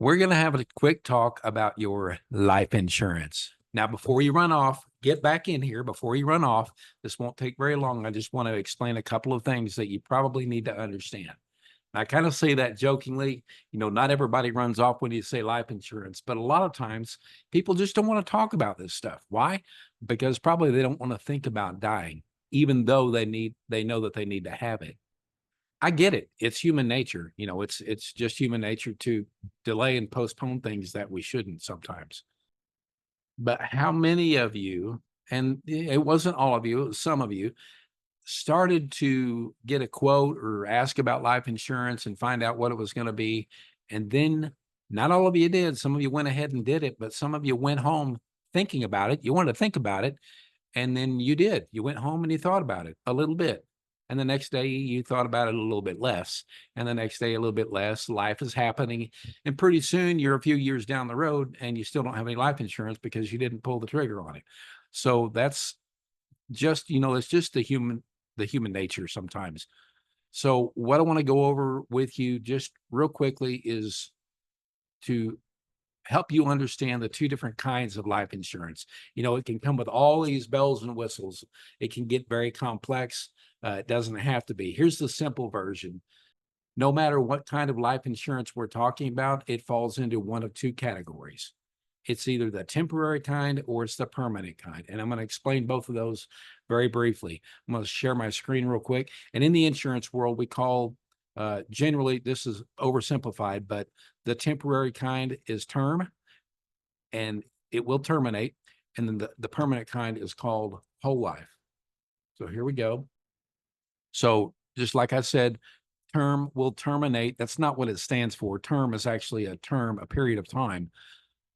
We're going to have a quick talk about your life insurance. Now, before you run off, get back in here. Before you run off, this won't take very long. I just want to explain a couple of things that you probably need to understand. I kind of say that jokingly, not everybody runs off when you say life insurance, but a lot of times people just don't want to talk about this stuff. Why? Because probably they don't want to think about dying, even though they know that they need to have it. I get it. It's human nature. It's just human nature to delay and postpone things that we shouldn't sometimes. But how many of you, and it wasn't all of you, it was some of you, started to get a quote or ask about life insurance and find out what it was going to be. And then not all of you did. Some of you went ahead and did it, but some of you went home thinking about it. You wanted to think about it. And then you did. You went home and you thought about it a little bit. And the next day you thought about it a little bit less. And the next day a little bit less. Life is happening. And pretty soon you're a few years down the road and you still don't have any life insurance because you didn't pull the trigger on it. So that's just, it's just the human nature sometimes. So what I want to go over with you just real quickly is to help you understand the two different kinds of life insurance. It can come with all these bells and whistles. It can get very complex. It doesn't have to be. Here's the simple version. No matter what kind of life insurance we're talking about, it falls into one of two categories. It's either the temporary kind or it's the permanent kind. And I'm going to explain both of those very briefly. I'm going to share my screen real quick. And in the insurance world, we call generally, this is oversimplified, but the temporary kind is term and it will terminate. And then the permanent kind is called whole life. So here we go. So just like I said, term will terminate. That's not what it stands for. Term is actually a term, a period of time.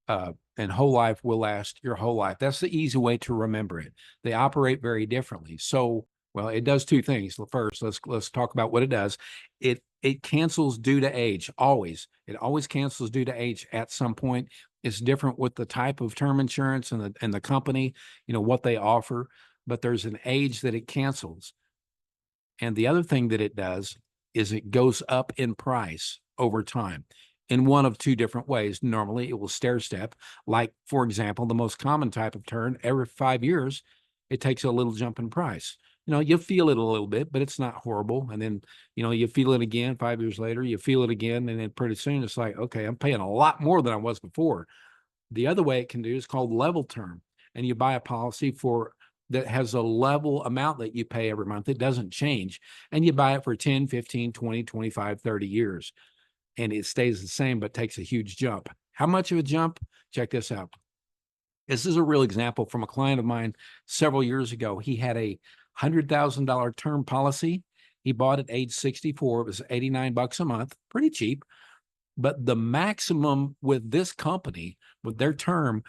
And whole life will last your whole life. That's the easy way to remember it. They operate very differently. So, well, it does two things. First, let's talk about what it does. It cancels due to age. Always. It always cancels due to age at some point. It's different with the type of term insurance and the company, what they offer, but there's an age that it cancels. And the other thing that it does is it goes up in price over time in one of two different ways. Normally, it will stair step. Like, for example, the most common type of turn, every 5 years, it takes a little jump in price. You feel it a little bit, but it's not horrible. And then, you feel it again 5 years later, you feel it again. And then pretty soon it's like, okay, I'm paying a lot more than I was before. The other way it can do is called level term. And you buy a policy that has a level amount that you pay every month. It doesn't change. And you buy it for 10, 15, 20, 25, 30 years. And it stays the same, but takes a huge jump. How much of a jump? Check this out. This is a real example from a client of mine several years ago. He had a $100,000 term policy. He bought at age 64. It was $89 a month, pretty cheap. But the maximum with this company, with their term,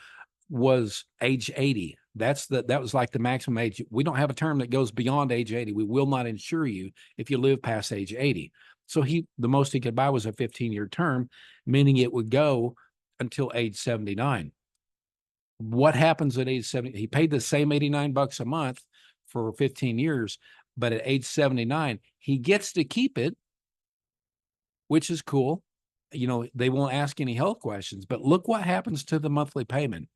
was age 80. That was like the maximum age. We don't have a term that goes beyond age 80. We will not insure you if you live past age 80. So the most he could buy was a 15-year term, meaning it would go until age 79. What happens at age 70? He paid the same $89 a month for 15 years, but at age 79, he gets to keep it, which is cool. They won't ask any health questions, but look what happens to the monthly payment.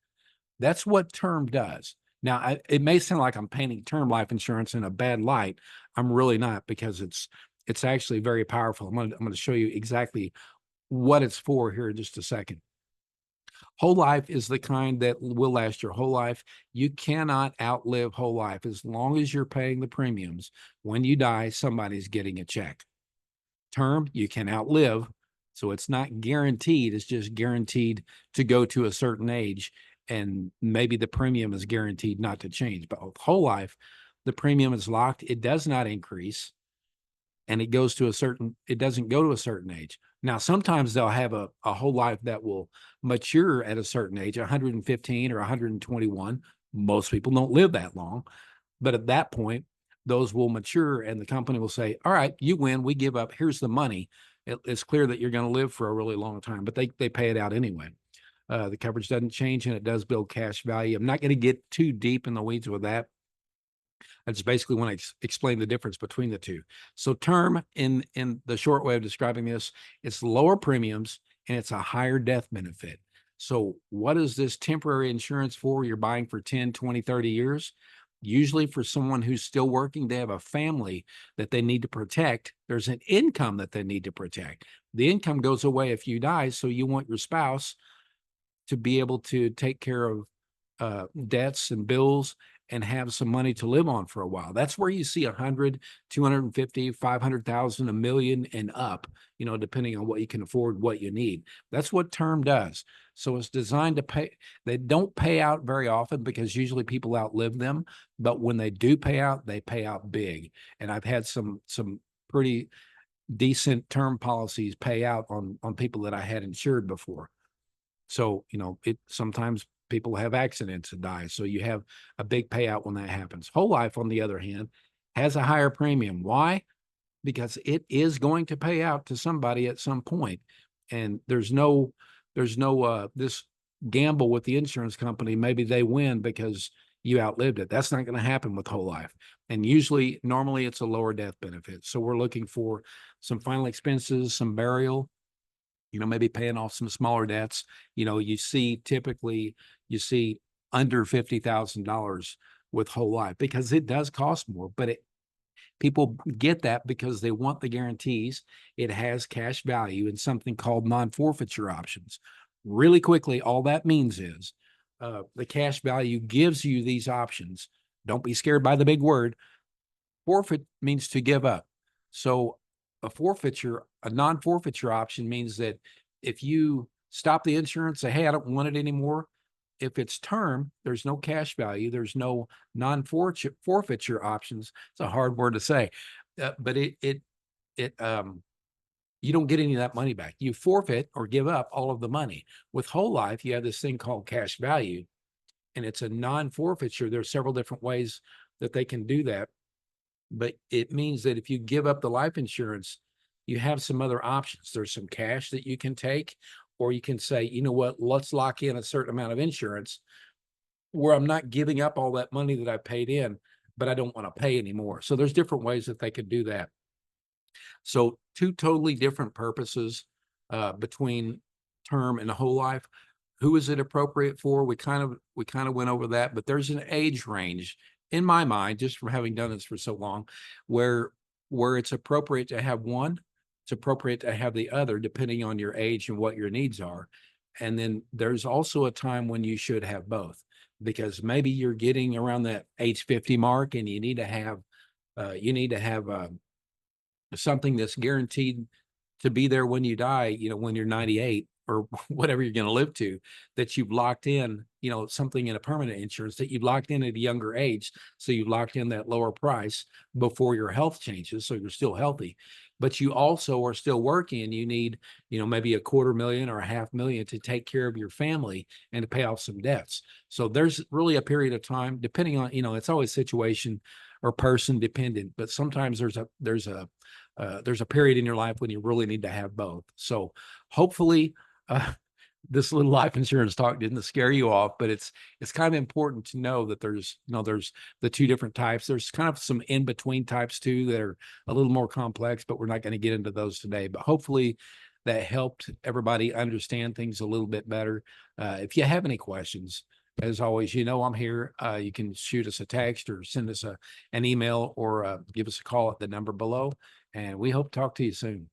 That's what term does. Now, it may sound like I'm painting term life insurance in a bad light. I'm really not, because it's actually very powerful. I'm going to show you exactly what it's for here in just a second. Whole life is the kind that will last your whole life. You cannot outlive whole life. As long as you're paying the premiums, when you die, somebody's getting a check. Term, you can outlive. So it's not guaranteed. It's just guaranteed to go to a certain age. And maybe the premium is guaranteed not to change. But with whole life, the premium is locked. It does not increase. And it doesn't go to a certain age. Now, sometimes they'll have a whole life that will mature at a certain age, 115 or 121. Most people don't live that long. But at that point, those will mature and the company will say, all right, you win, we give up, here's the money. It's clear that you're going to live for a really long time, but they pay it out anyway. The coverage doesn't change and it does build cash value. I'm not going to get too deep in the weeds with that. I just basically want to explain the difference between the two. So term, in the short way of describing this, it's lower premiums and it's a higher death benefit. So what is this temporary insurance for? You're buying for 10, 20, 30 years. Usually for someone who's still working, they have a family that they need to protect. There's an income that they need to protect. The income goes away if you die. So you want your spouse to be able to take care of debts and bills and have some money to live on for a while. That's where you see 100, 250, 500,000, a million and up, depending on what you can afford, what you need. That's what term does. So it's designed to pay. They don't pay out very often because usually people outlive them. But when they do pay out, they pay out big. And I've had some pretty decent term policies pay out on people that I had insured before. So, it sometimes people have accidents and die. So you have a big payout when that happens. Whole life, on the other hand, has a higher premium. Why? Because it is going to pay out to somebody at some point. And there's no this gamble with the insurance company. Maybe they win because you outlived it. That's not going to happen with whole life. And normally it's a lower death benefit. So we're looking for some final expenses, some burial, maybe paying off some smaller debts. Typically you see under $50,000 with whole life because it does cost more, but people get that because they want the guarantees. It has cash value and something called non-forfeiture options. Really quickly, all that means is the cash value gives you these options. Don't be scared by the big word. Forfeit means to give up. So a non-forfeiture option means that if you stop the insurance, say, hey, I don't want it anymore. If it's term, there's no cash value. There's no non-forfeiture options. It's a hard word to say, but you don't get any of that money back. You forfeit or give up all of the money. With whole life, you have this thing called cash value, and it's a non-forfeiture. There are several different ways that they can do that. But it means that if you give up the life insurance, you have some other options. There's some cash that you can take, or you can say, you know what, let's lock in a certain amount of insurance where I'm not giving up all that money that I paid in, but I don't want to pay anymore. So there's different ways that they could do that. So two totally different purposes between term and whole life. Who is it appropriate for? We kind of went over that, but there's an age range in my mind, just from having done this for so long, where it's appropriate to have one, it's appropriate to have the other, depending on your age and what your needs are. And then there's also a time when you should have both, because maybe you're getting around that age 50 mark and you need to have something that's guaranteed to be there when you die, when you're 98 or whatever you're going to live to, that you've locked in, something in a permanent insurance that you've locked in at a younger age. So you've locked in that lower price before your health changes. So you're still healthy, but you also are still working and you need, maybe $250,000 or $500,000 to take care of your family and to pay off some debts. So there's really a period of time, depending on, it's always situation or person dependent, but sometimes there's a period in your life when you really need to have both. So hopefully this little life insurance talk didn't scare you off, but it's kind of important to know that there's the two different types. There's kind of some in between types too that are a little more complex, but we're not going to get into those today. But hopefully that helped everybody understand things a little bit better. If you have any questions, as always, I'm here. You can shoot us a text or send us an email or give us a call at the number below. And we hope to talk to you soon.